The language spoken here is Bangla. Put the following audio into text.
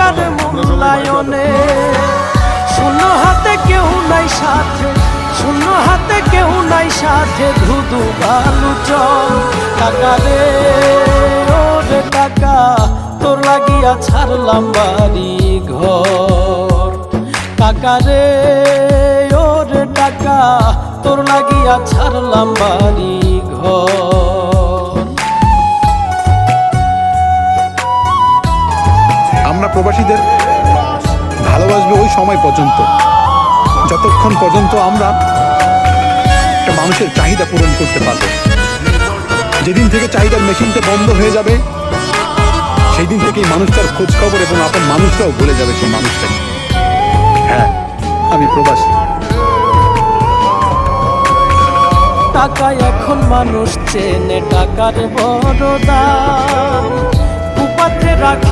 টাকার মূল্যায়নে। শূন্য হাতে কেউ নাই সাথে, শূন্য হাতে কেউ নাই সাথে, ধুধু বালু চল। টাকা রে ওরে টাকা, তোর লাগিয়া ছাড়লাম বাড়ি ঘর। টাকা রে ওরে টাকা, তোর লাগিয়া ছাড়লাম বাড়ি ঘর। আমরা প্রবাসীদের ভালোবাসবে ওই সময় পর্যন্ত, যতক্ষণ পর্যন্ত আমরা একটা মানুষের চাহিদা পূরণ করতে পারবো। যেদিন থেকে চাহিদার মেশিনটা বন্ধ হয়ে যাবে, সেই দিন থেকেই মানুষটার খোঁজ খবর এবং আপন মানুষরাও ভুলে যাবে সেই মানুষটাকে। হ্যাঁ, আমি প্রবাসী। টাকা এখন মানুষ চেনে, টাকার বড় দাম। কুপাতে রাখি